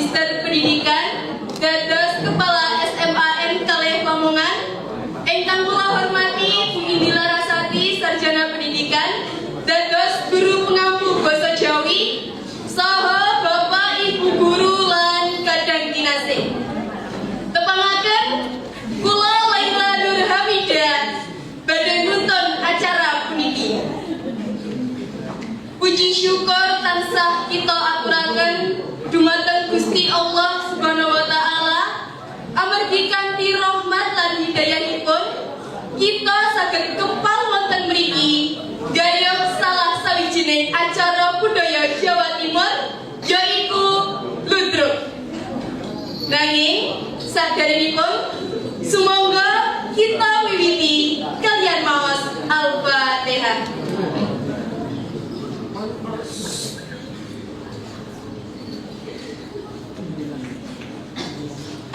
Magister Pendidikan dados Kepala SMAN Kalih Lamongan, ingkang kula hormati Bu Indi Larasati Sarjana Pendidikan dados Guru Pengampu Basa Jawi, saha Bapak Ibu Guru lan kadang dinase. Tepangaken kula Laila Nur Hamidah badhe nuntun acara puniki. Puji syukur tansah kita aturaken dumateng Gusti Allah Subhanahu wa taala amargi kanthi rahmat lan hidayahipun kita saged kempal wonten mriki gayuh salah sawijining acara budaya Jawa Timur yaiku ludruk. Nanging saderengipun sumangga kita wiwiti kalian maos Al-Fatihah.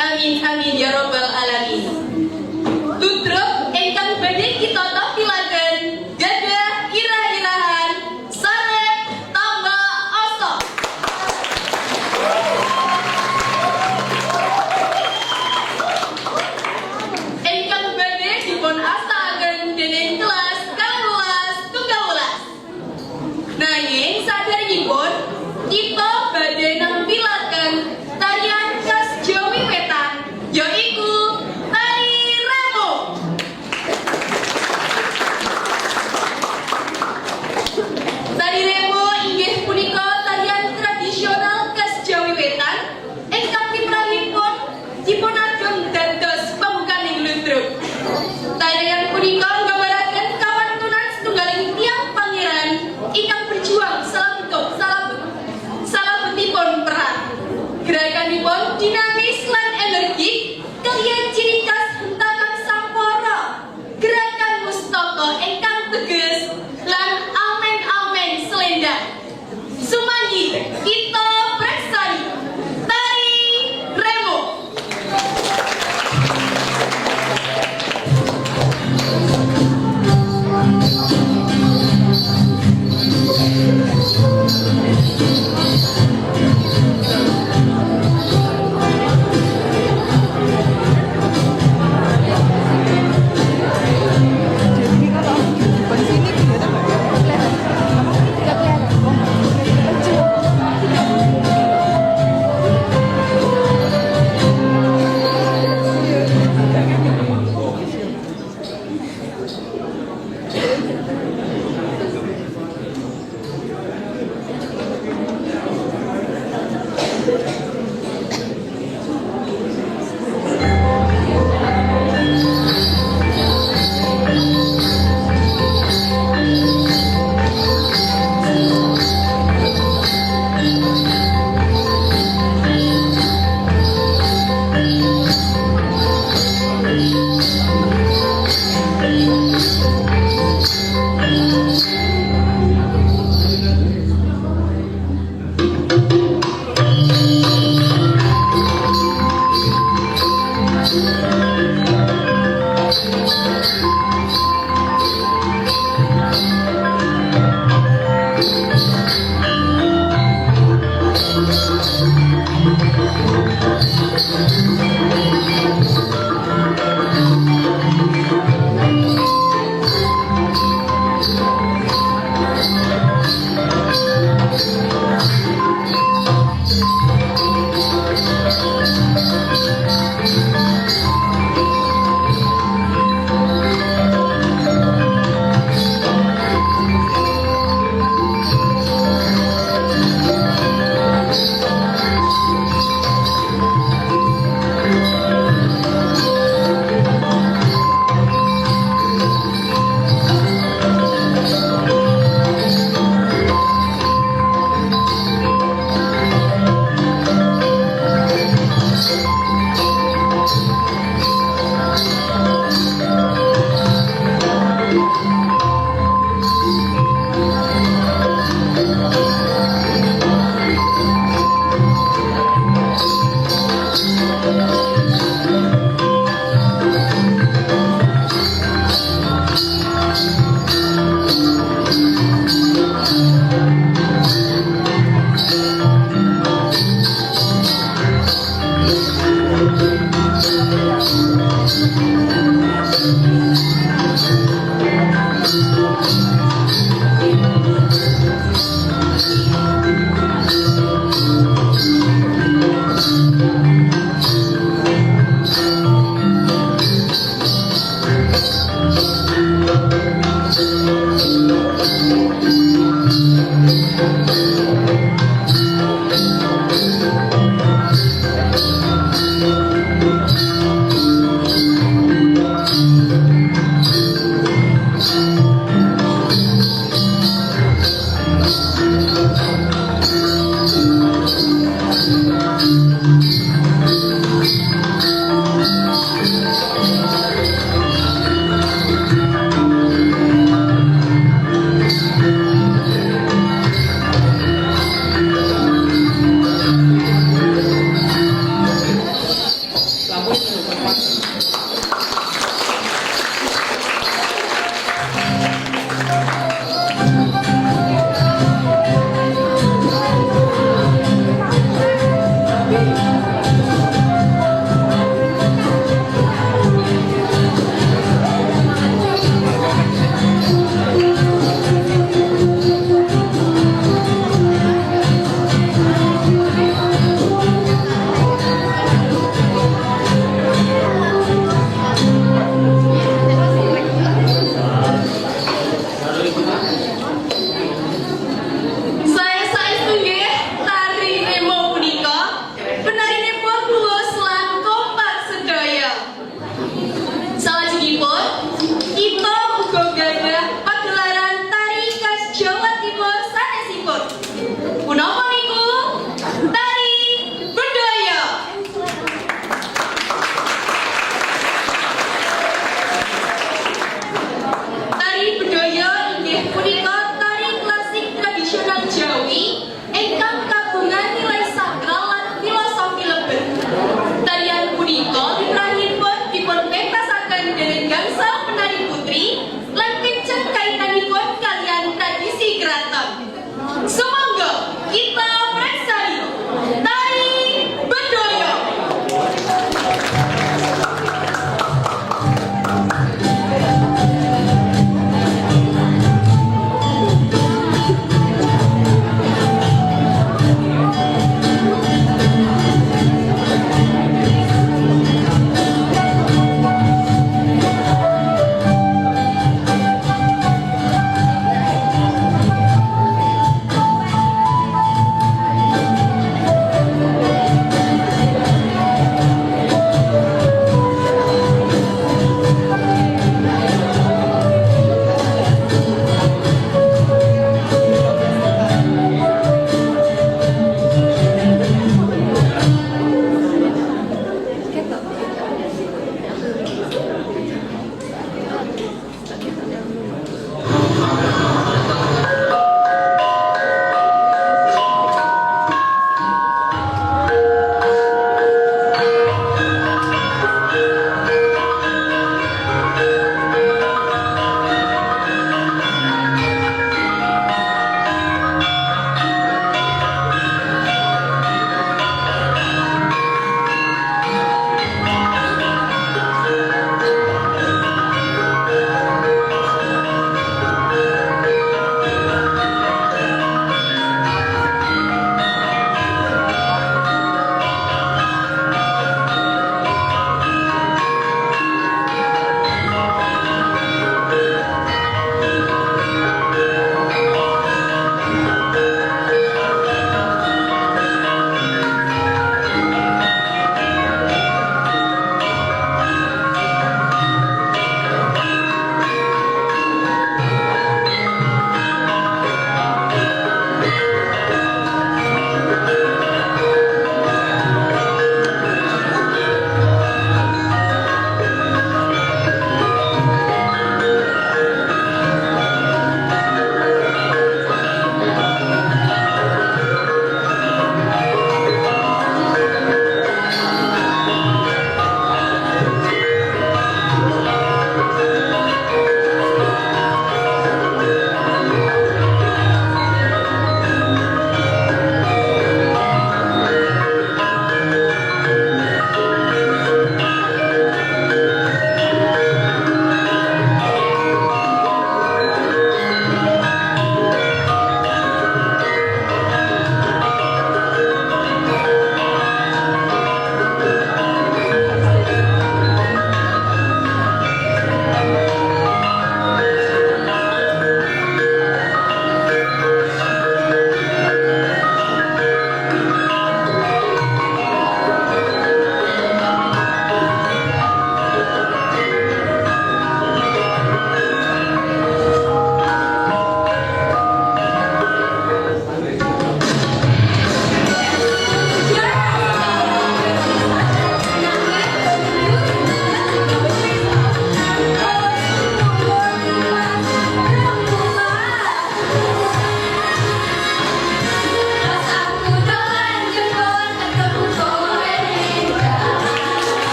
Amin amin ya rabbal alamin. Ludruk ingkang badhe kita tampilaken gadah irah-irahan sarep tambah asa. Ingkang badhe dipun astakaken dening kelas 12 nanging saderengipun kita badhe nampilaken tarian khas Jawi Wetan yaiku tari remo. Tari remo inggih punika tarian tradisional khas Jawi Wetan ingkang kiprahipun dipunagem dados pambukaning ludruk. Tarian punika nggambaraken kawantunan setunggaling tiyang pangeran ingkang berjuang salabetipun perang. Gerakanipun dinamis lan energik kaliyan ciri khas hentakan sampara, gerakan mustaka ingkang teges lan amen-amen selendang. Sumanggi kita preksani tari remo.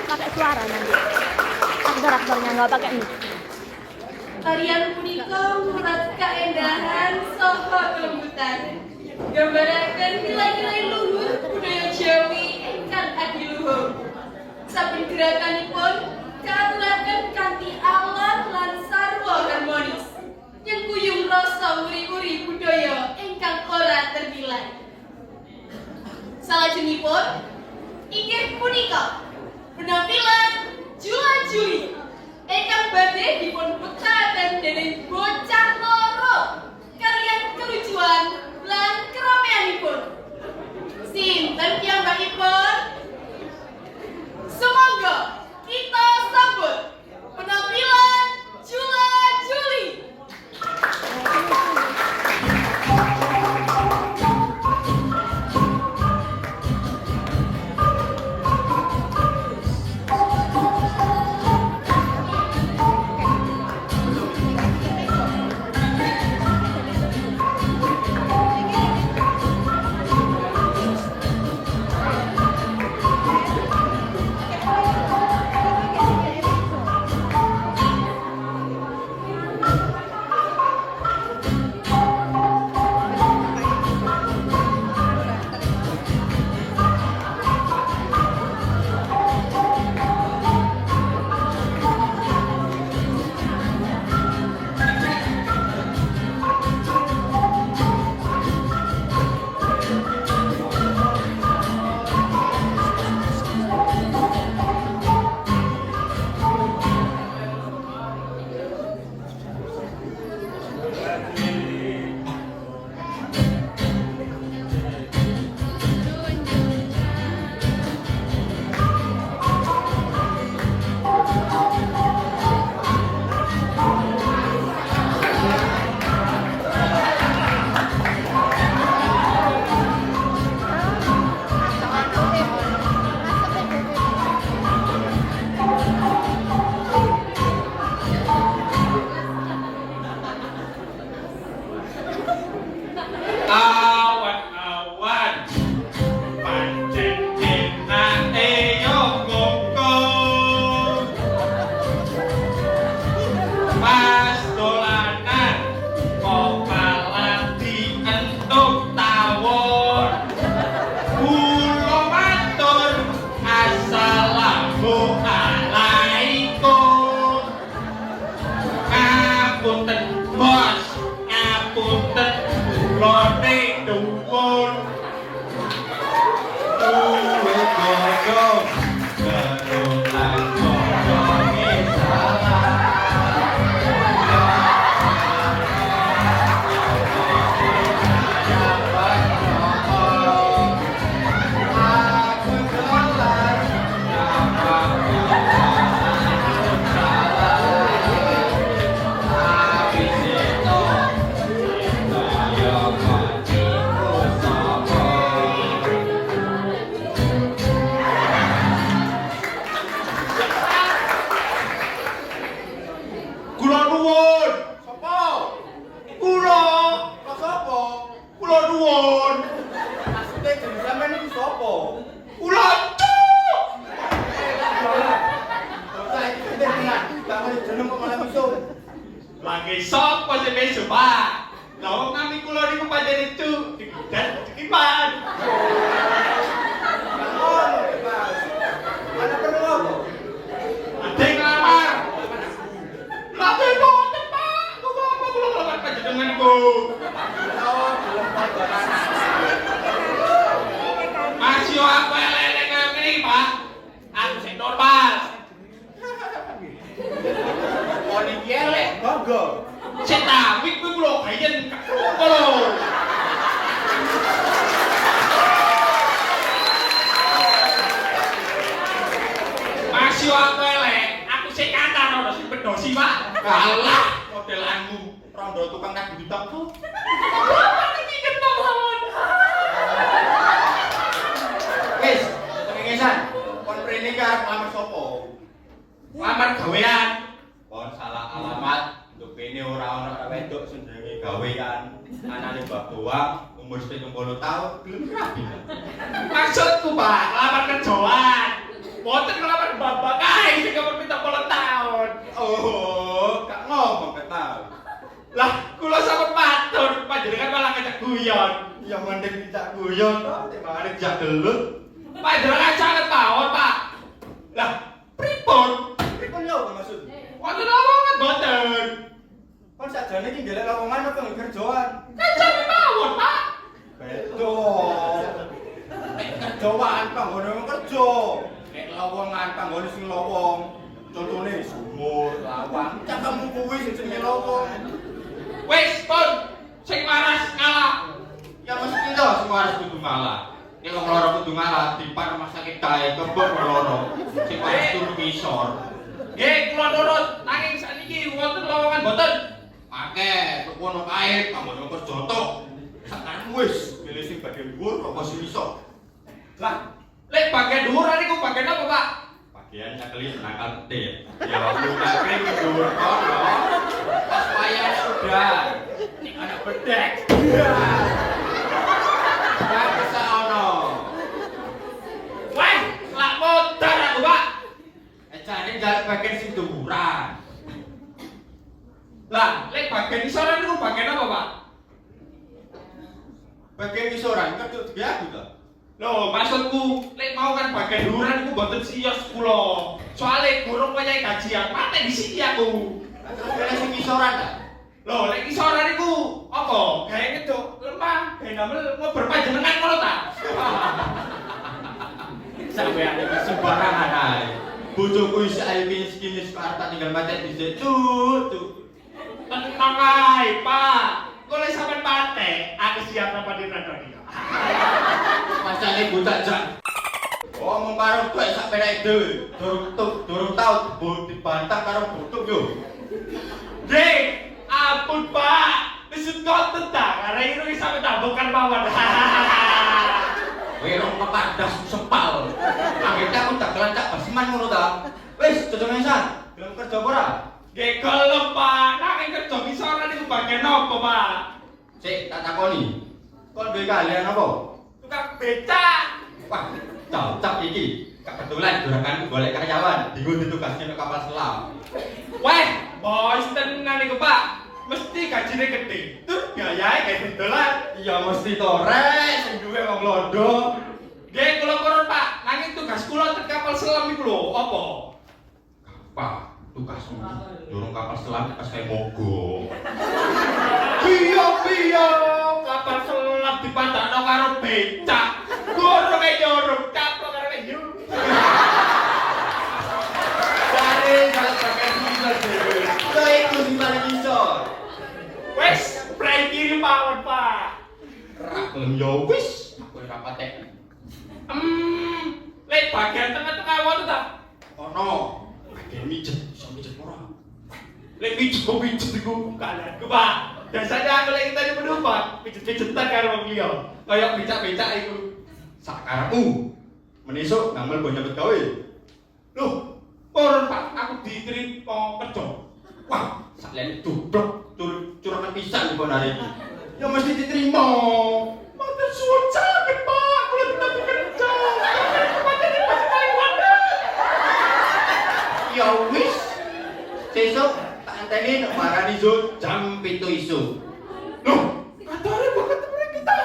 pakai suara nanti. Aktor-aktornya nggak pakai mic. Tarian punika murat kaendahan saha kelembutan. Gambaraken nilai-nilai luhur budaya Jawi ingkang adiluhur. Saben gerakanipun kaaturaken kanthi alon lan sarwa harmonis. Nyengkuyung rasa uri-uri budaya ingkang ora ternilai. Salajengipun inggih punika penampilan Jula Juli ingkang badhe dipun bekalaken dening bocah loro kaliyan kelucuan lan keramaianipun. Sinten piyambakipun? Semoga kita sambut penampilan Jula Juli. Lagi sok pas besok pak. Lalu kami kulo niku pancen itu dan dikipan. Ada perlu apa? Ada yang ngelamar. Lagi boten pak. Kulo apa kulo ngelamar panjenenganku. Masih apa elek kayak gini pak? Aku sing normal. Oh ini elek, gogol. Sing tawik kuwi kulo gayen kulo. Masih apa elek? Aku sing kancan ora sing bedosi pak. Kalah modelanmu. Rondo tukang kaki ditok tuh. Iki ketemu lawan. Wis, tengengesan. Kon prene ki arep lamar sapa? Lamar gawean. Kon salah alamat. Untuk ini orang-orang wedok sendiri gawean. Anane Mbak Doang umur 30 tahun belum rapi. Maksudku pak, lamar kerjaan. Boten ngelawan bapak kae sing kapan minta 10 tahun. Oh, gak ngomong gak tahu. Lah, kula sampun matur, panjenengan malah ngajak guyon. Ya mending tidak guyon toh, timbangane jak gelut. Panjenengan sangat mawon, Pak. Lah, pripun? Pripun yo maksud? Wonten omongan boten. Kon sakjane iki ndelok lowongan apa kerjaan? Kacang mawon, Pak. Betul. Nek kerjaan panggonan kerja. Nek lowongan panggonan sing lowong. Contone sumur, lawang. Cakamu kuwi sing jenenge lowong. Wis, pun. Sing waras ngalah. Ya mesti to sing waras kudu ngalah. Nek wong loro kudu ngalah dipan rumah sakit kae kebon loro. Sing waras turu ngisor. Nggih, kula nurut. Nanging sakniki wonten lowongan boten. Akeh kok ono kae panggonan kerja tok. Sakarep wis milih sing bagian dhuwur apa sing isor. Lah, lek bagian dhuwur niku bagian apa, Pak? Bagian nyakeli menangkal petir. Ya udah kene dhuwur kono. Pas wayah sudah. Nek ana bedek. Ya bisa ono. Weh, lak modar aku, Pak. Jane jalan bagian sing dhuwuran. Lah, lek bagian isoran niku bagian apa, Pak? Bagian kisoran keduk diadu to. Loh, maksudku, lek mau kan bagian dhuwuran niku mboten siyos kula. Soale gurung wayahe gajian, mate di sini aku. Terus kene sing kisoran ta? Loh, lek isoran niku apa? Gawe ngeduk lemah, gawe damel ngober panjenengan ngono ta? Sampeyan iki sembarangan ae. Bojoku isih ayu kinis-kinis karo tak tinggal macet dhisik. Tuh. Tenang ae, Pak. Kula sampean pate, aku siap napa dinadoni. Masane bocah jak. Ngomong karo kowe sak peneke dhewe. Durung tau dibantah karo botok yo. Dek, ampun, Pak. Wis konten ta, karena ini sampe tambahkan mawon. Kowe rong kepadas sepal. Akhirnya aku tak kelancak basiman ngono ta. Wis, cocok mesan. Belum kerja apa ora? Nggih gelem, Pak. Nanging kerja misoran niku bagian apa, Pak? Sik tak takoni. Kon duwe keahlian apa? Tukang becak. Wah, cocok iki. Kebetulan juraganku golek karyawan, dienggo ditugasnya nek kapal selam. Weh, bos tenan niku, Pak. Mesti gajine gede. Tur biayae kayak dolan. Ya mesti to rek sing duwe wong londo. Nggih, kula purun, Pak. Nanging tugas kula teng kapal selam niku lho, apa? Pak, tugasmu durung kapal selam pas kayak mogok. Piye kapal selam dipandakno karo becak. Guru kae jorok, caplok karo kayu. Cari kalau pakai bisa dhewe. Kowe iku sing paling iso. Wes, spray kiri mawon, Pak. Ra gelem ya wis, aku ora patek. Lek bagian tengah-tengah wonten ta? Ono, bagian mijet, iso mijet ora. Lek pijet iku kalianku, Pak. Biasanya aku lek tadi penumpang, pijet-pijetan karo wong liya. Kayak becak-becak iku. Sakarepmu. Menisuk ngambil go nyambut gawe. Loh, purun, Pak. Aku diterima kerja. Wah, sakjane dubrek curang pisan kok hari iki. Ya mesti diterima. Matur suwun sanget, Pak. Kula dadi kerja. Kepatene pas paling wadah. Ya wis. Sesuk tak anteni nek marani Zul jam 7 isuk. Loh, katanya bakal ketemu kita.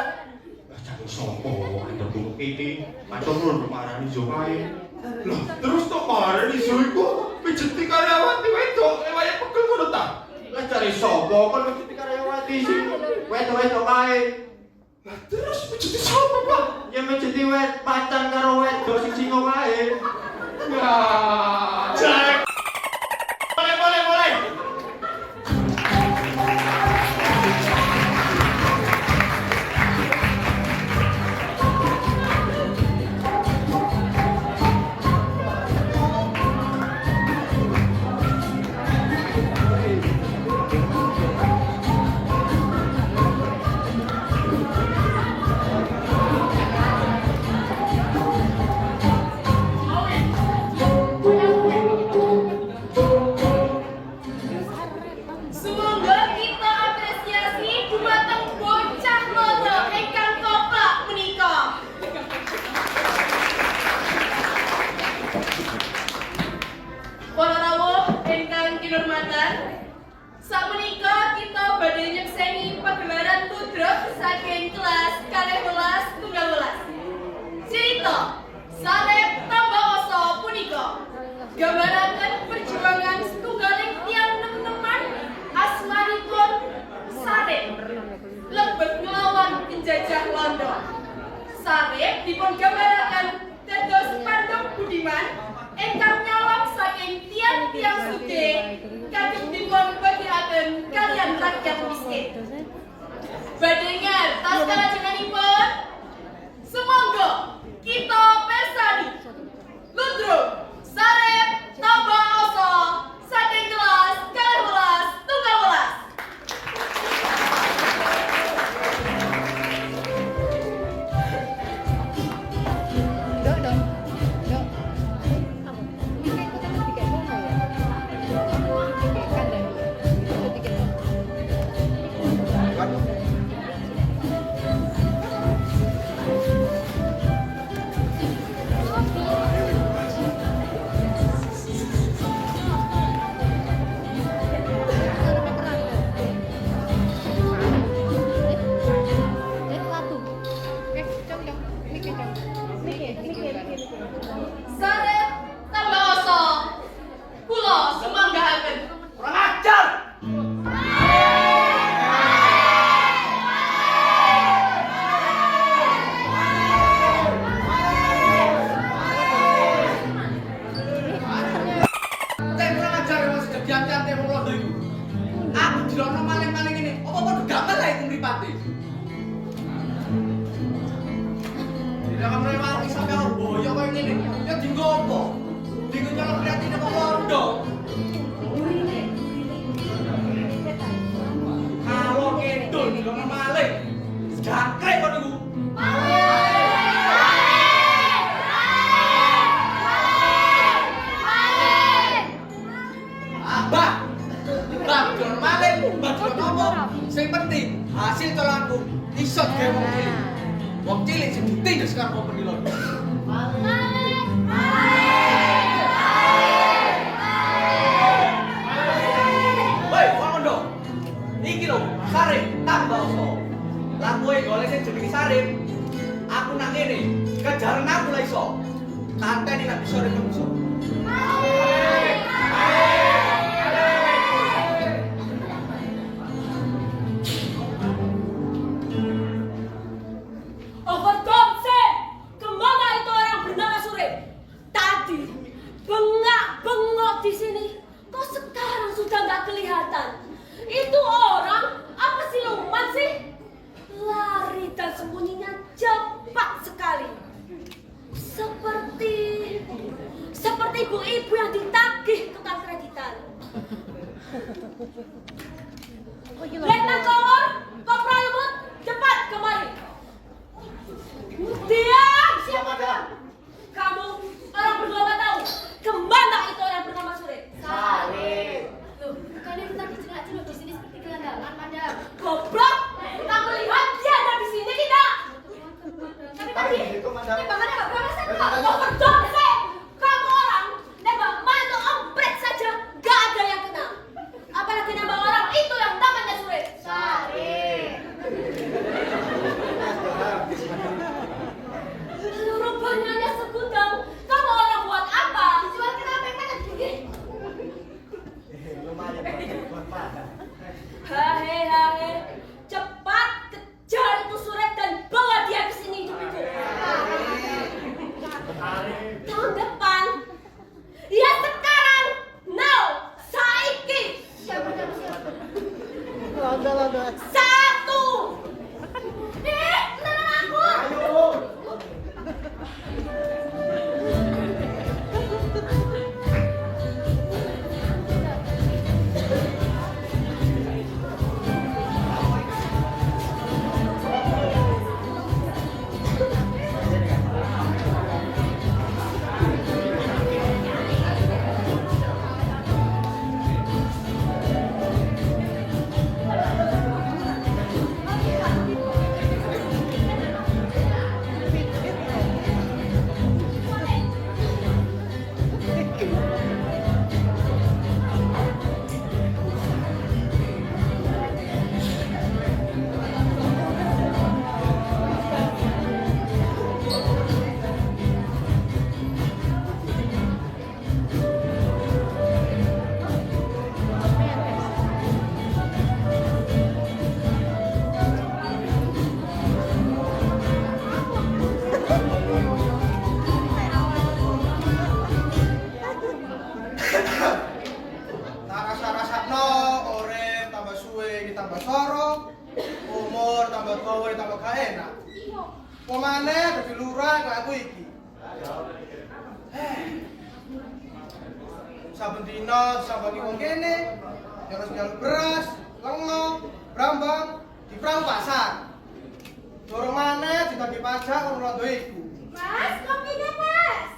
Lah jane sopo antar turu kene. Matur nuwun marani Zul kae. Loh, terus tok marani iku pijeti karyawati wedok wayah pegel ngono ta? Lah cari sopo kon mesti karyawati sing wedok-wedok kae. Lah terus pijeti sapa, Pak? Ya mesti wed pacan karo wedok sing singo kae. Ya, Jack. Boleh. saking kelas kalih welas tunggal welas. Cerita sarep tambah oso punika gambaraken perjuangan setunggaling tiang teman-teman asmanipun Sarep lebet nglawan penjajah Londo. Sarep dipun gambaraken dados Pandhok Budiman ingkang nyawang saking tiang-tiang sugih kagem dipun bagiaken kaliyan rakyat miskin. Badhe ngertos kalajenganipun? Sumangga kita pesani Ludro Sarep tambah oso saking kelas kalih welas tunggal welas. Sarep tambah oso kula sumanggahaken. Kurang ajar. Kurang ajar wong sejak diam-diam wong Londo iku. Aku dilono maling-maling ini, apa padha gampang ae ku mripate. Tidak mereka sampai orang boyo kayak gini, ya tinggal apa? Tinggal nyolong kreatifnya ke Londo. Kalau kidul, kalau maling, jangkrik kan ibu. Abah, kalau maling, kalau ngomong, yang penting hasil tolakku, isot kayak wong cilik. Wong cilik sing ditindas karo wong pendilon. Woi, wong Londo. Iki lho, Sarep tambah oso. Lah kowe golek sing jenenge Sarep. Aku nang kene, kejaran aku lah iso. Tanteni nek bisa rek iso. Overdose! Kemana itu orang bernama Surip? Tadi bengak-bengok di sini. Kok sekarang sudah nggak kelihatan? Itu orang apa siluman sih? Lari dan sembunyinya cepat sekali. Seperti ibu-ibu yang ditagih tukang kreditan. Letnan Kawar, Kopral Lemut, cepat kemari. Diam! Siapa kamu? Kamu orang berdua nggak tahu kemana itu orang bernama Surip? Sarep. Loh, bukannya kita bercerak-cerak di sini seperti gelandangan, Madam. Goblok! Kamu lihat dia ada di sini tidak? Tapi tadi tembakannya nggak berhasil kok. Kamu berdose! Kamu orang nembak mantu ompret saja gak ada yang kena. Apalagi nembak orang itu yang namanya Surip. Sarep. Rupanya hanya segudang. Kamu orang buat apa? Jual kenapa mana gigi? Hahe, cepat kejar itu Surip dan bawa dia ke sini hidup-hidup. Sarep. aku iki. Saben dina disambaki wong kene, nyaluk beras, lengo, brambang, di perahu pasar. Dorong maneh ditagih pajak karo rondo iku. Mas, kopinya Mas.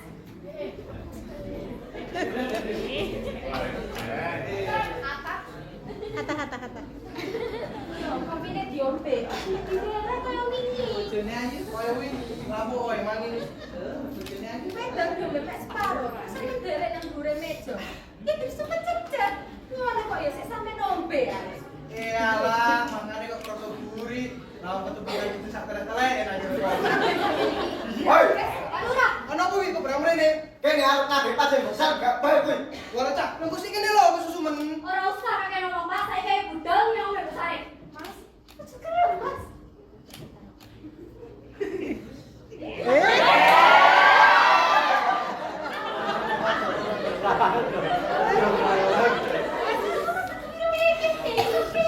Hata. Kopinya diombe. Diterek kaya wingi. Bojone ayu koyo wingi, ngamuk kowe mangi. Bojone ayu. Wedang diombe mek separo. Sampe derek nang dhuwure meja. Iki bisa kececet. Ngono kok ya sik sampe nombe ae. Iyalah, makanya kok kroto guri. Lah ketemu kayak gitu sak telek-telek aja. Woi, Lurah, Ana kuwi kok berang rene. kene arep ngadep pajak besar gak bae kuwi. Ora cak, nunggu sik kene lho wis susumen. ora usah kakek ngomong Mas, saya kayak budal yang ngombe besare. Mas, kecil keren Mas.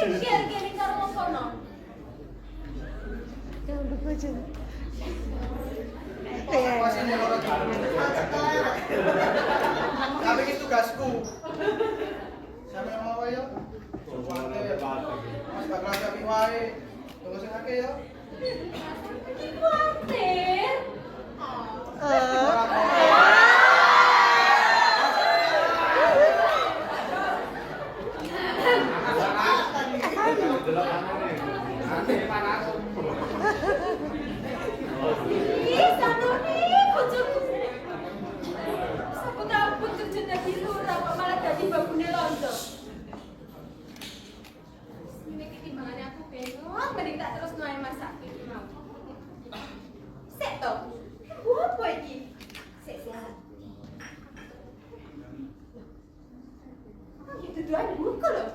Biar gini karo kono. Masih mau ora tapi itu tugasku. Sampe mau wae yo. Mas bakal tapi wae. Tunggu sing akeh yo. Iki kuatir. Ih, sanone bojoku. Sabut-sabut kerja dadi lurah kok malah dadi babune londo. Ini ketimbangane aku bengong, mending tak terus noe masak iki mau. Sik to. Apa iki? Sik siap. Oh, itu duane buku lho.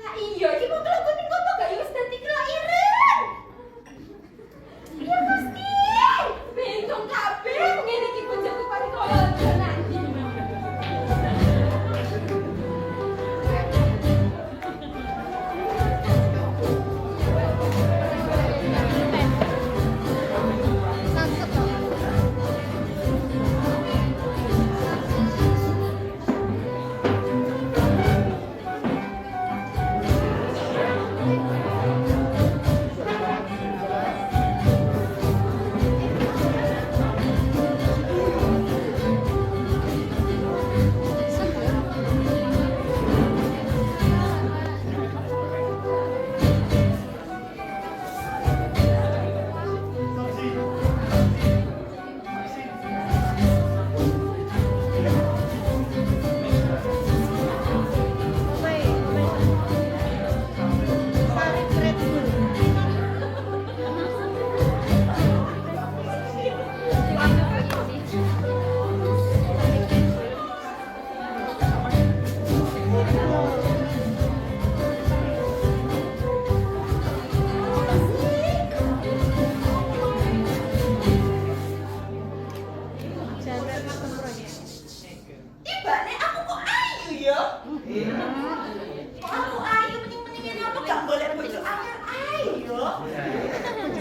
Lah iya, iki kok kelakon ning kono gak wis dadi kelak iren. Iya pasti. Bentong kabeh ngene iki bojoku pari koyo nanti. Tibane aku kok ayu ya? Kok aku ayu mending-mending ini apa gak boleh bojo anyar ayu?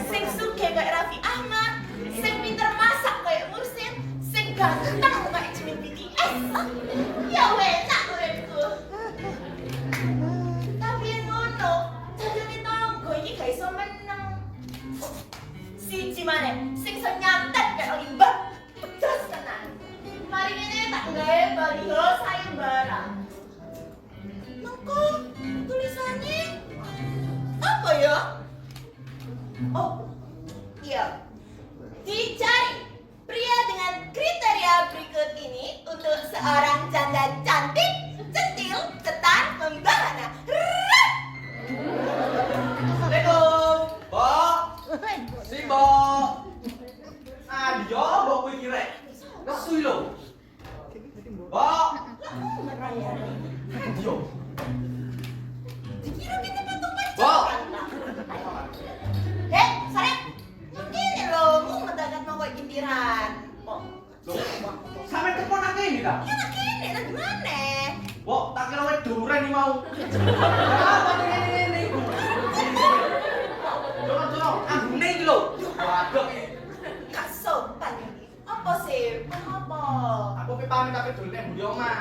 Sing sugih kayak Raffi Ahmad, sing pinter masak kayak Mursid, sing ganteng kayak Jimin BTS. Ya enak uripku. Tapi yang ngono, jajane tangga iki gak iso meneng. Siji maneh, sing iso nyantet kayak limbah. Pedas tenan. Mari ini tak gawe baliho sayembara. Nengko tulisannya apa ya? Oh, iya. Dicari pria dengan kriteria berikut ini untuk seorang janda cantik, centil, cetar, membahana. Assalamualaikum. Mbok. Si Mbok. Ayo, Mbok kuwi kira. Kesuwi lho. Mbok. Ayo. Dikira kita patung Mbok. pacaran. Sare. Ngene lho, mu mendadak mau koyo kintiran. Kok Sampe keponake ini ta? ya nak kene nang gimana? Mbok, tak kira wis duren iki mau. Apa ngene-ngene iku? Coba, ambune iki lho. Waduh iki. apa? Aku pe pamit tapi dulu nek budi omah.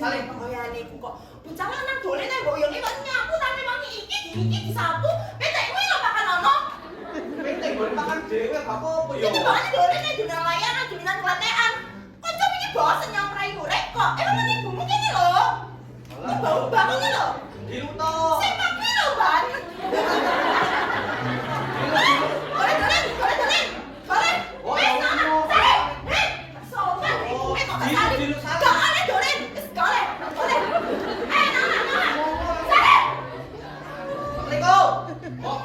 Saling penggoyane iku kok. Bocah lanang dolen nang boyonge kok nyapu tapi wangi iki disapu. Petek kuwi lho makan ono. Pete golek makan dhewe gak apa-apa yo. Jadi bane dolen nang dunia layangan, dunia kletekan. Kanca iki bosen nyamrai urek kok. Emang ibumu kene lho. Bau bangun lho. Dilu to. Sing mati lho, Ban. Boleh. Boleh. Oh, Wes, no, Nana. no. Sare. Sopan. Kok kasari. Dilu sare. Gak ada dolen. Wes, boleh. Nana. Sare. Assalamualaikum. Kok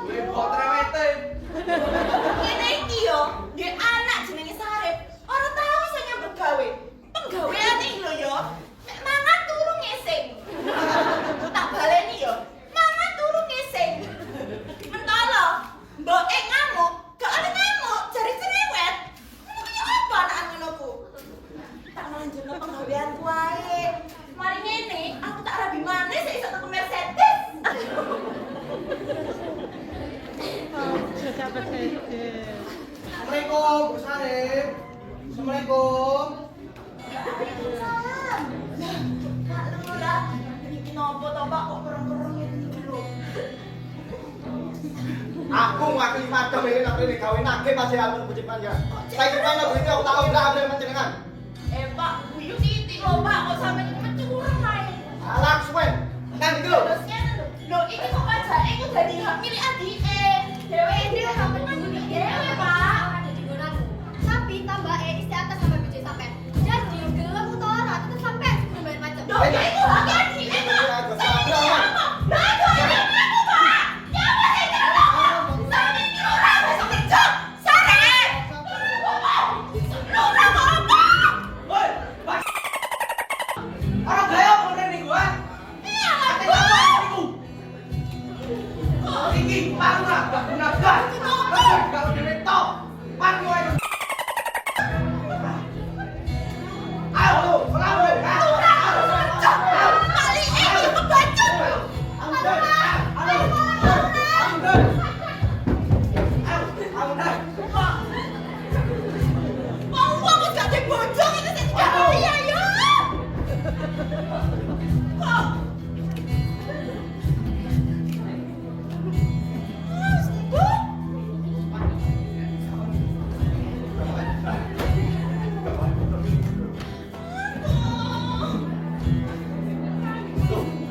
duwe bot rewete. Ngene iki yo, duwe anak jenenge Sarip. Ora tau iso nyambut gawe. Penggaweane iki lho yo, mek mangan turu ngising. Tak baleni yo, mangan turu ngising. Mentolo, mboke ngamuk, gak ada ngamuk, jari cerewet. Ngono ki apa anak ngono ku? Tak lanjutno penggaweanku wae. Mari ngene, aku tak rabi maneh sik iso tuku Mercedes. Assalamualaikum, Bu Sarip. Assalamualaikum. Waalaikumsalam. Kak Lurah, iki nopo to Pak kok pereng-pereng iki lho. Aku ngakui madam ini nak ini gawe nagih masih amun bujuk manja. Saya kira nak begitu aku tahu nggak ambil panjenengan. Pak, guyu titik lho Pak, kok sampe mencurang ae. Alah suwen. Kan iki lho. Terus ngene lho. Lho iki kok pajake ku dadi hak milik adike. Dhewe dhewe sampe nyuwuni dhewe Pak. Tapi tambah isi atas sampai biji sampai. Jadi gelem utawa tetep sampai sebelum bayar pajak. Lho iku hak adike Pak. Lah kok adike aku Pak. Ya apa sih kenapa? Sampe nyurang wis kerja. Sare. Lurah apa? Woi, Pak. Ora gawe apa ning gua? Iya lah Ate Pak. apa niku? Iki parah gak guna gas. Gak dhewe to. Mati wae. Ayo, selalu. Kali ini kebacut. Mau wong wis gak dibojong itu sing digawe ayo. Kok. Sibuk.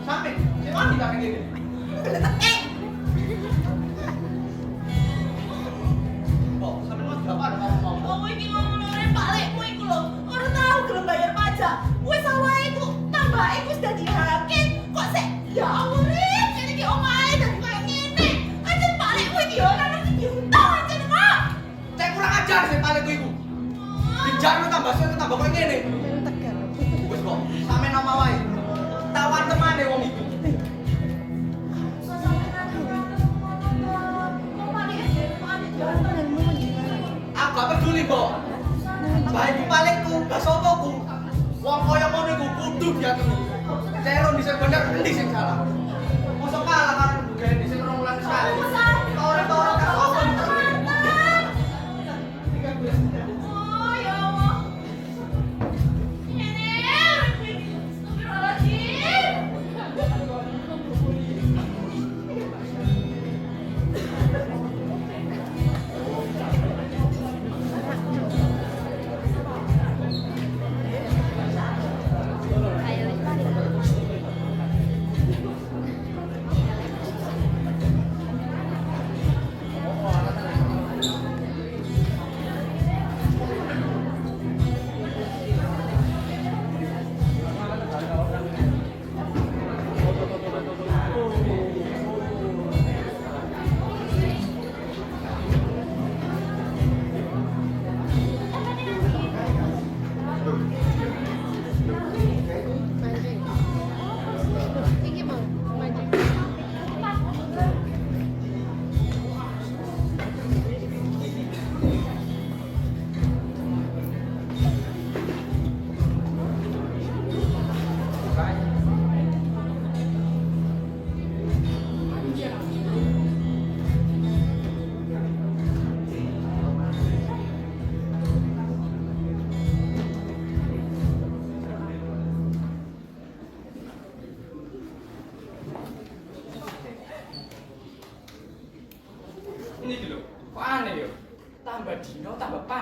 Sampai, sing di kaki gini. Kok sampe lu berapa ngomong? Oh, iki ngomong-ngomongnya Pak Lekmu iku lho. Ora tau gelem bayar pajak. Wis awae iku tambah iku wis dadi hakim. Kok sik ya Allah Rik, ngene iki omahe dadi koyo ngene. Aja Pak Lekmu iki yo ora ngerti diuntung aja kok. Cek kurang ajar sih paling gue iku. Dijarno tambah sih tambah koyo ngene. Wis kok, sampe nama wae. Tawar temane wong iku. Aku gak peduli, Mbok. Baikku paling ku, gak sapa ku. Wong koyo ngono iku kudu diateni. Cero dhisik bener endi sing salah. Mosok kalah karo bugae dhisik rong wulan sekali. Ora-ora gak sapa. Oh ya Allah. Ngene. Astagfirullahaladzim.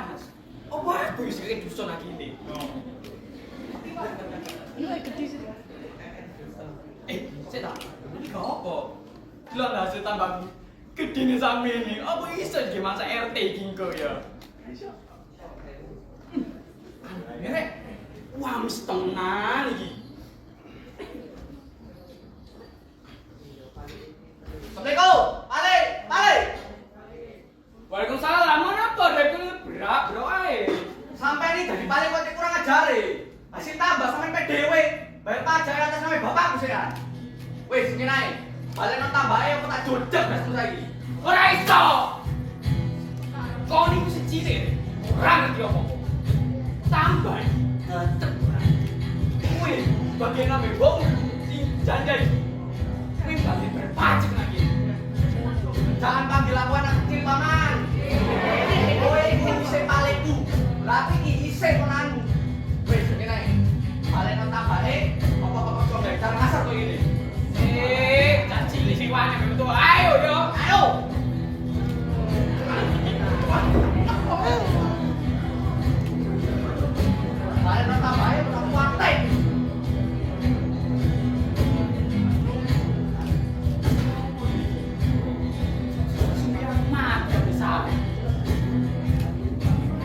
panas. Apa aku wis kene dusun lagi ini? Saya tak. Gak apa. Lah lah saya tambah gede nih sama ini. Apa iso iki masa RT kingko ya? Rek. Wah, mesti tenan iki. Assalamualaikum. Balik, balik. Waalaikumsalam. Mana apa rek berak, bro ae. Sampai ini dari balik kok kurang ajar Hasil tambah sampai PDW. Bayar pajak atas nama bapakku sih kan. Wis, ngene ae. Balik nang tambahe aku tak jodhak gasmu saiki. Ora iso. Kau niku secile. Ora ngerti apa-apa. Tambah tetep ora. Kuwi bagian ame wong sing janjai. Kuwi balik berpajak lagi. Jangan panggil aku anak kecil, Paman. Kowe iku isih palekku. Berarti iki isih konanmu. Wis, ngene ae. Balik nang tambahe apa-apa kok belajar ngasar kowe ngene. Janji li sing wani betul. Ayo yo. Ayo. Balik nang tambahe ora kuatek. Mati bisa.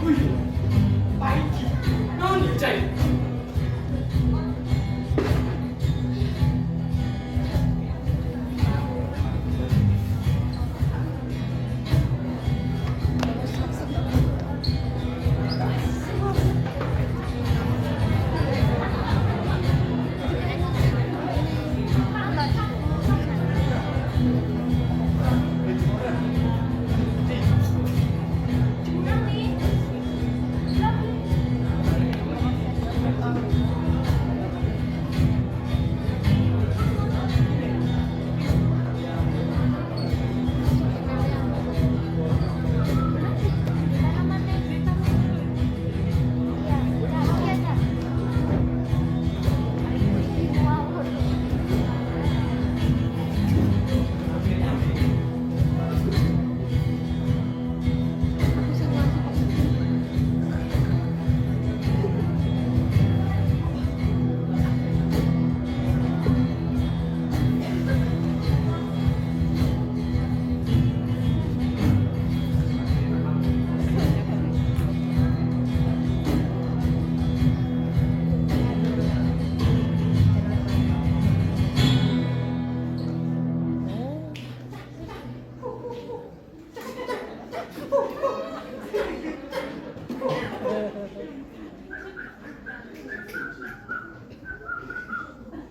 Wih. Baik. Non cai.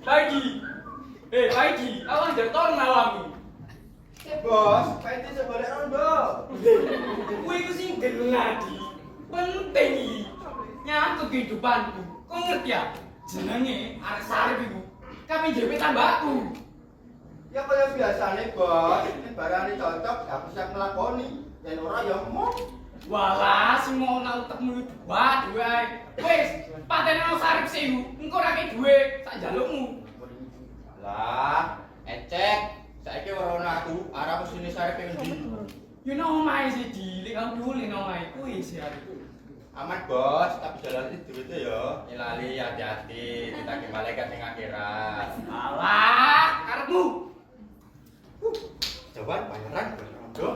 Pagi. Pagi. Awan jatuh malam. Bos, pasti sebalik rondo. Kuwi iku sing geladi. Penting iki. Nyangkut kehidupanku. Kok ngerti ya? Jenenge arek sarep iku. Kami dhewe tambahku. Ya kaya biasane, Bos. Nek barane cocok, aku siap nglakoni. Yen ora ya mau. Walah, sing mau utekmu buat wae. Wis, patene nang sarep sih iku. Engko ra kei duwe sak jalukmu. Lah, ecek. Saiki ora ono aku, arep sini sarep endi. Yo nang omahe sih di, lek kamu dulu nang omahe kuwi sih aku. Aman, Bos, tapi jalan itu duitnya ya. Nyelali hati-hati, ditagih malaikat ning akhirat. Alah, karepmu. Coba bayaran rondo.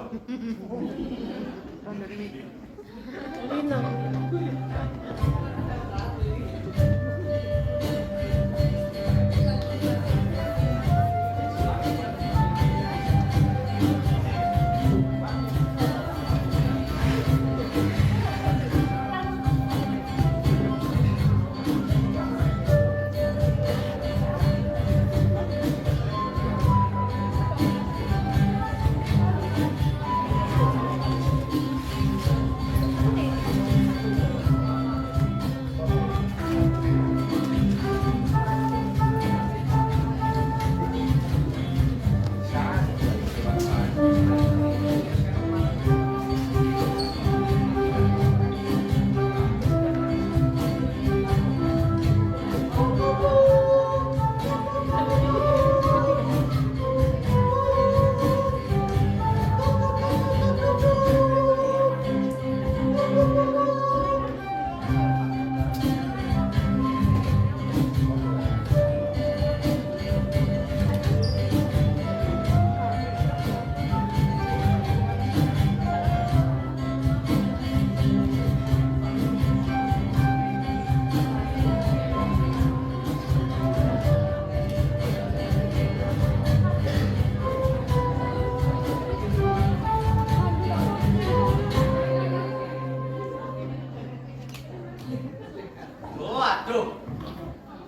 Waduh.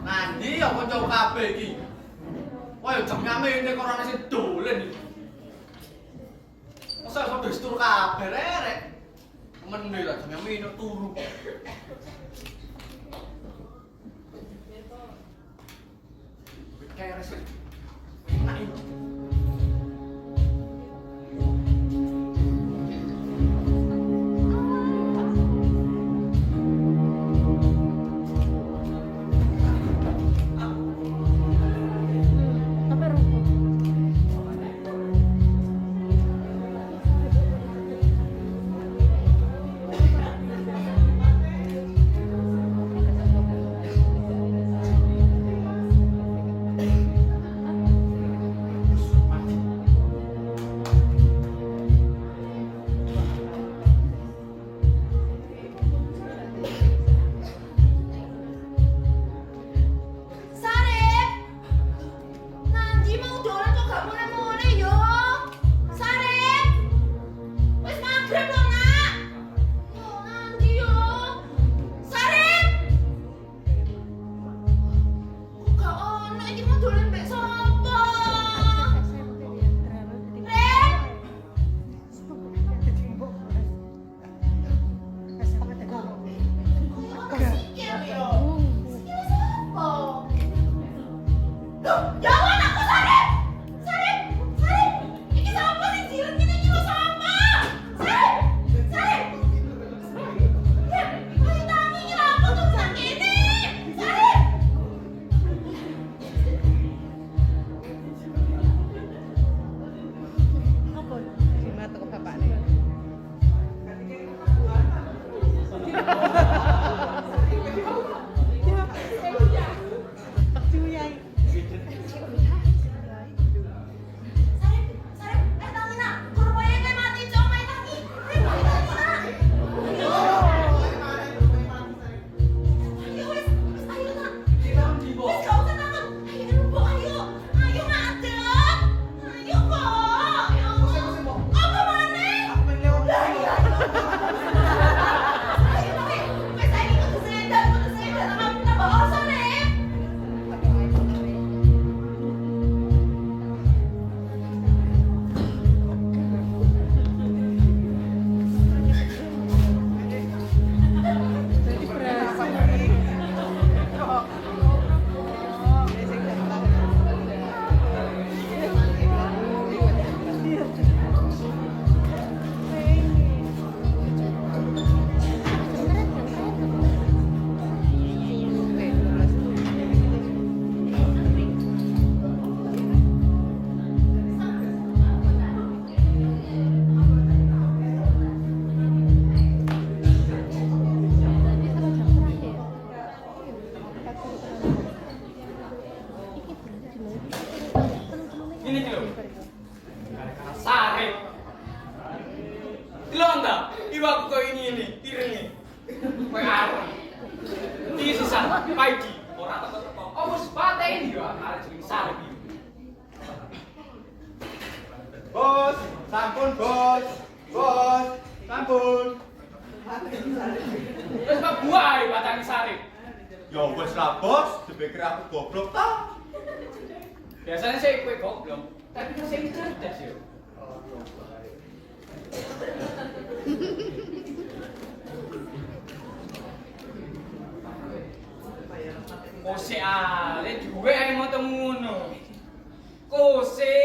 Nanti ya kanca kabeh iki. Kaya jam ngene kok ana sing dolen iki. Masa kok wis turu kabeh rek. Meneh lah jam ngene turu. Kayak resik. Nah, ini. Sarip, Nanti mau dolan kok gak mulai-mulai yo. Sarip, wis maghrib lho nak. Yo nanti yo. Sarip, kok gak ono iki mau dolan mbek sapa? Rek, apa sikil yo? Sikil sapa? Loh, jangan aku Sarip! Sarip! Sarip! Iki sapa sing jilat ngene iki lho sapa? Sarip! Sarip! Rep, ayo tangi iki lho apa tuh sak kene? Sarip! Sarip! Sarip! Tangi nak! Kurupanya kayak mati cok, main tangi! Rep, ayo tangi nak! Ayo wis, ayo nak! Wis gak usah takut! Ayo lubuk, ayo! Ayo ngadep! Ayo kok! Ya Allah! Apa maneh? Lah iya! Ayo tapi, wis saiki kudu sedar sama tambah orso Rep! Ini lho. Gara-gara Sarip. Lho enggak? Iwaku koyo ini irenge. Koyo arep. Iki sisa paidi ora teko-teko. Oh wis pateni yo arek jeneng Sarip iki. Bos, sampun bos. Bos, sampun. Wis kok buah batang Sarip. Ya wis lah bos, dipikir aku goblok ta. Biasanya sih kue goblok, tapi kan saya cerdas ya. Kose ale duwe ae mau ngono. Kose.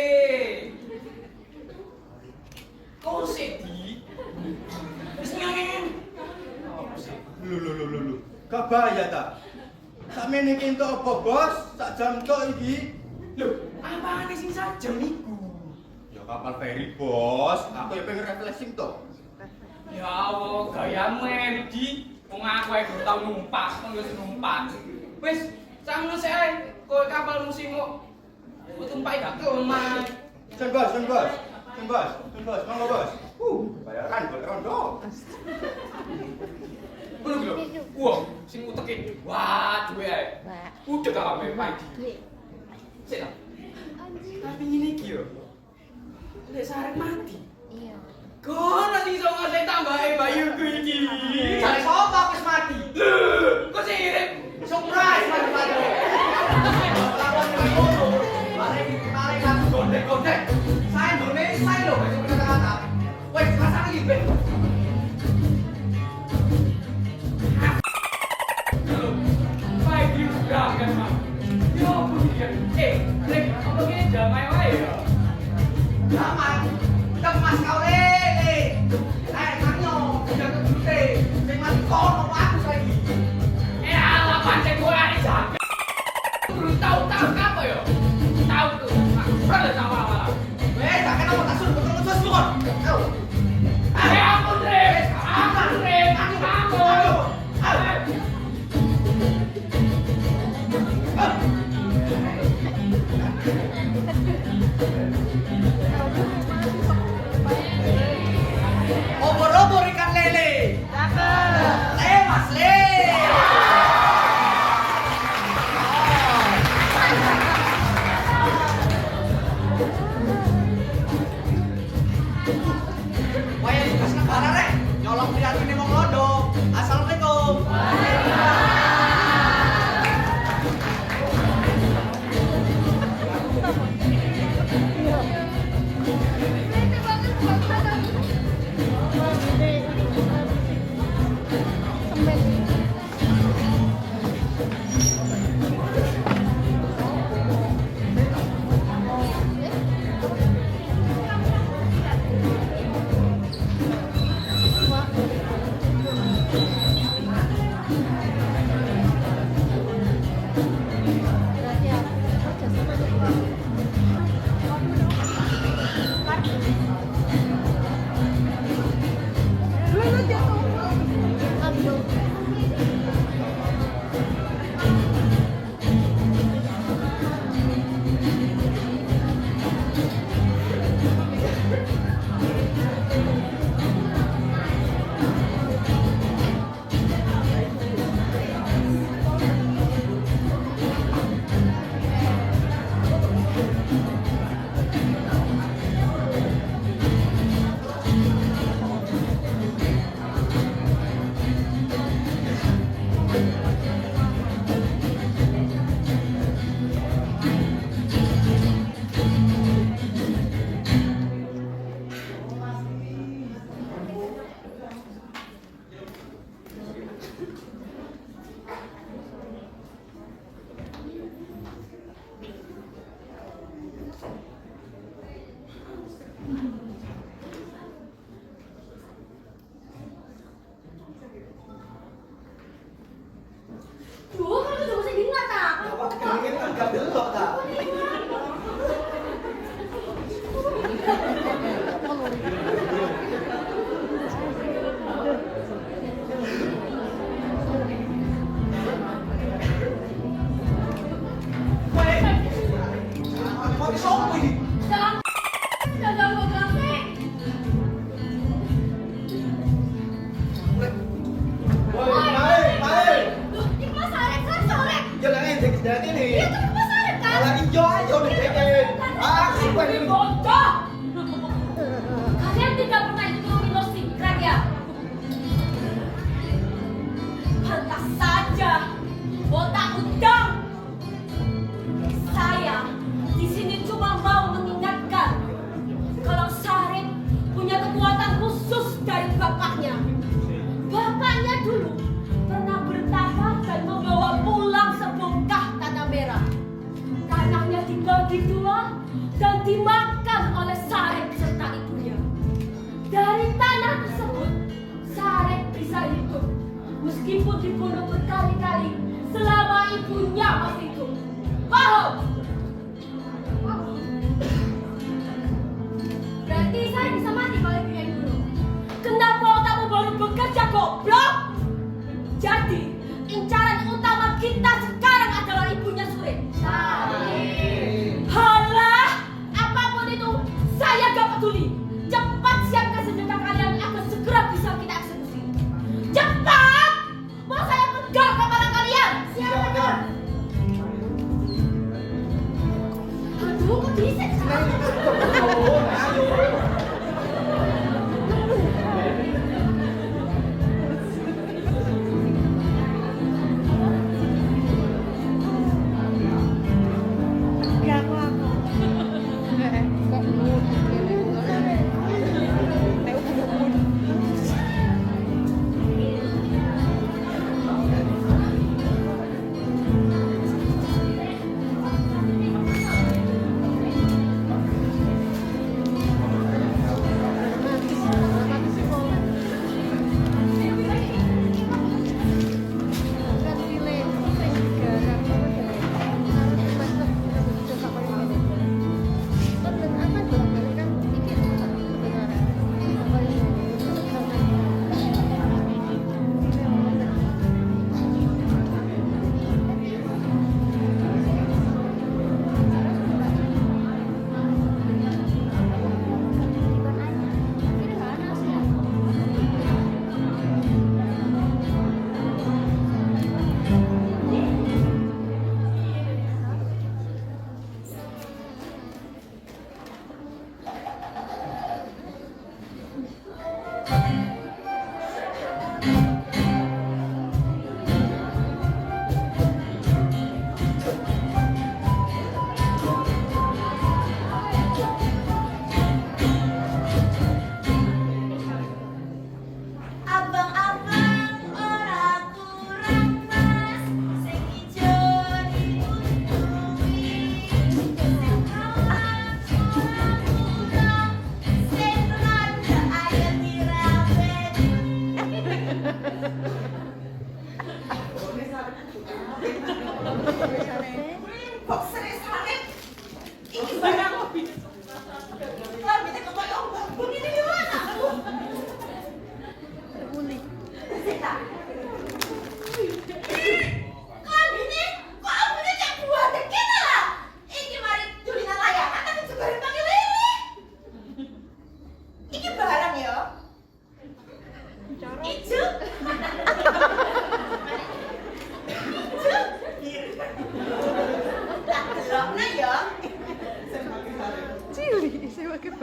Kose di. Wis nyangen. Lho. Kabaya ta. Sakmene iki entuk apa bos? Sak jam tok iki. Loh, apane sing sajam iku? Ya kapal feri bos. Aku ya pengen refreshing to. Ya Allah, gayamu Edi. Wong aku ae gak tau numpak, kon wis numpak. Wis, sakmono sik ae. Kowe kapal musim kok. Kok tumpake gak keman. Sen bos. Monggo bos. Bayaran buat rondo. Ngono lho. Wah, sing utekin. Wah, duwe ae. Udah gak ame pagi. Sik ta. Tapi ngene iki yo. Lek Sarip mati. Iya. Kono sing iso ngasih tambahe bayuku iki. Jare sapa wis mati? Lho, ayo dibikin. Aku pengen Bodoh! Kalian tidak pernah ikut Lumino Secret ya? Pantas saja otak udang. Saya di sini cuma mau mengingatkan kalau Sarip punya kekuatan khusus dari bapaknya. Bapaknya dulu pernah bertapa dan membawa pulang sebongkah tanah merah. Tanahnya dibagi dua dan dimakan oleh Sarip serta ibunya. Dari tanah tersebut, Sarip bisa hidup meskipun dibunuh berkali-kali selama ibunya masih hidup. Paham? Berarti saya bisa mati kalau ibunya dibunuh. Kenapa otakmu baru bekerja, goblok? Jadi, incaran utama kita sekarang adalah ibunya Sure. Halah, apapun itu, saya gak peduli. Cepat siapkan senjata kalian agar segera bisa kita eksekusi. Cepat! Mau saya pegang kepala kalian? Siap. Aduh, kok bisa?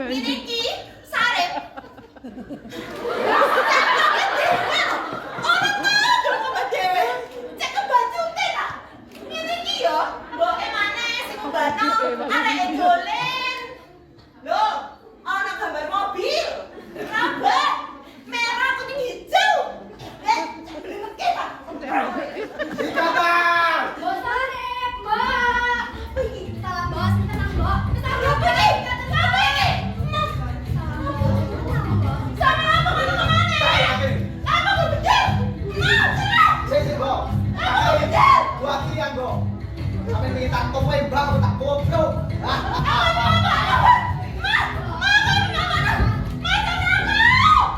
Ini Sarip. Orang mau dong sama dewe. Cek kebancute ta. Ini iki yo, mboke maneh sing mbano arek dolen. Lho, ana gambar mobil. Rambut merah kuning hijau. Bener ta? Kabar. Bos Sarip, Mbak. Tenang, Bos. Tenang, Mbak. Tenang, Apa Mbak. ini? Apa ini? Sama apa kamu kemana? Apa kamu betul? Sini, Bo. Apa betul? Gua kirian, Bo. Sampai bikin tak topoy bang, tak goblok.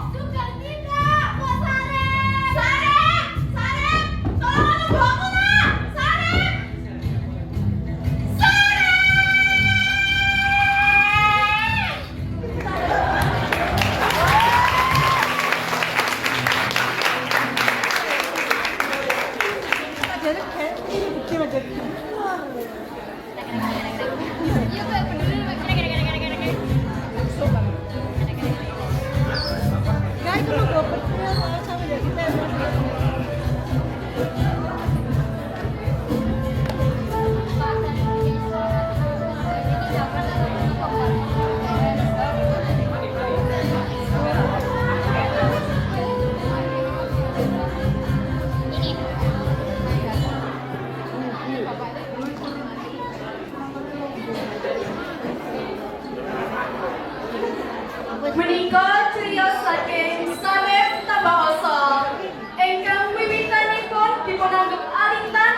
Sudah tidak, Bos Sarip. Sarip! Sarip! Tolong kamu bangun lah! Sarip! Sarip! Menika criyos saking Sarep Tabaoso ingkang wiwitanipun dipunanggep alintan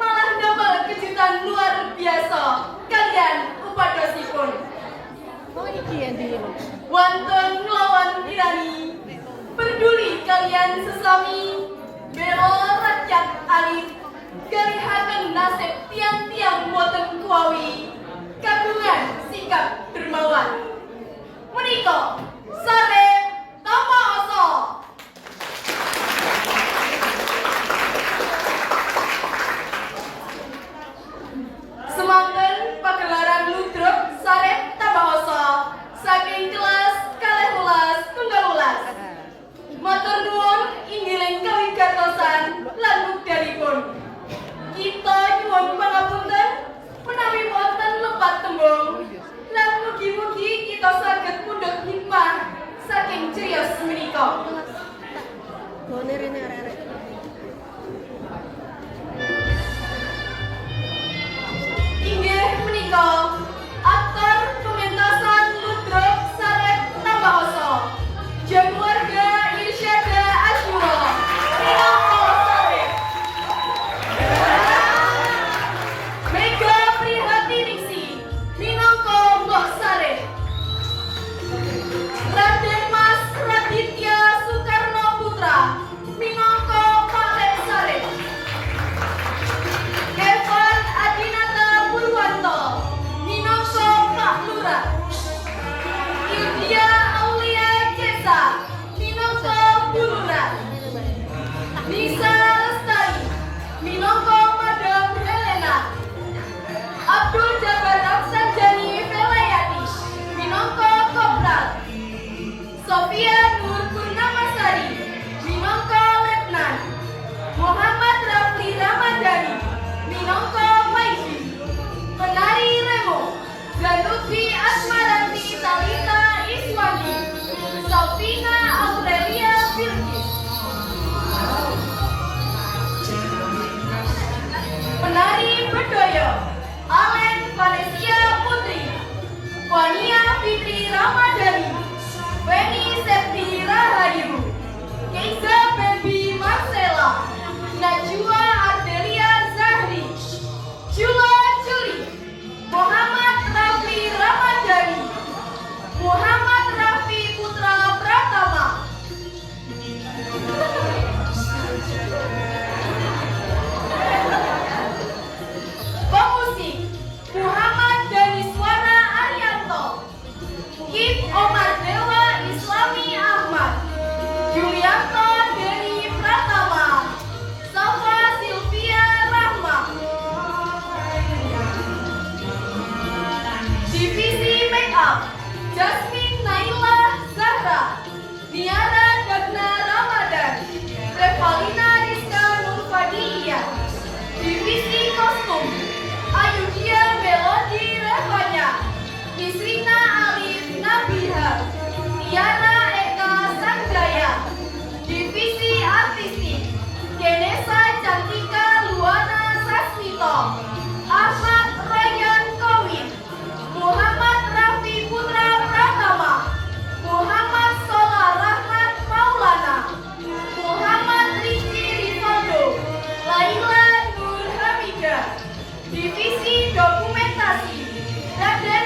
malah damel kejutan luar biasa kalian upadosipun. Wonten nglawan irani peduli kalian sesami bela rakyat alit galihaken nasib tiang-tiang boten kuawi kagungan sikap dermawan. Menika Sarep Tabaoso. Semanten pagelaran ludruk Sarep Tabaoso saking kelas 12 matur nuwun inggiling kawigatosan lan wekdalipun. Kita nyuwun pangapunten menawi wonten lepat tembung lan mugi-mugi kita saged mundhut hikmah saking criyos menika. Inggih menika aktor pementasan ludruk Sarep Tabaoso Jamuarga Irsyada Asyura minangka Sarep. Mega Prihatiningsi minangka Mbok Sarep. Raden Mas Raditya Soekarno Putra minangka Pak Lek Sarep. Evan Adinata Purwanto minangka Pak Lurah. Ildia Aulia Cesa minangka Bu Lurah. Nisa Lestari minangka Madam Helena. Abdul Jabbar Ramsanjani Velayati minangka Kopral. Sofia Nur Purnamasari minangka Letnan. Muhammad Rafli Ramadhani minangka Maiji. Penari Remo dan Lutfi Asmaranti Talita Iswani. Sofina Aurelia Bilkis. Penari Bedoyo Alen Vanesia Putri. Wania Fitri Ramadhani. Feni Septi Rahayu. Keiza Baby Marcella. Najwa Ardelia Zahri. Jula Juli. Muhammad Rafli Ramadhani. Muhammad Rafi Putra Pratama. Pemusik Muhammad Daniswara Arianto. Kip Omar Dewa Islami Ahmad. Julianto Deni Pratama. Safa Sylvia Rahma. Divisi Make Up Jasmine Naila Zahra. Niara Dagna Ramadan. Revalina Rizka Nurfadiyah. Divisi Kostum Ayudia Melody Revanya. Nisrina Alif Nabiha. Tiara Eka Sanjaya. Divisi Artistik Genesa Cantika Luana Sasmito. Ahmad Ryan Kowin. Muhammad Rafi Putra Pratama. Muhammad Sola Rahmat Maulana. Muhammad Rizky Rivaldo. Laila Nur Hamidah. Divisi Dokumentasi Raden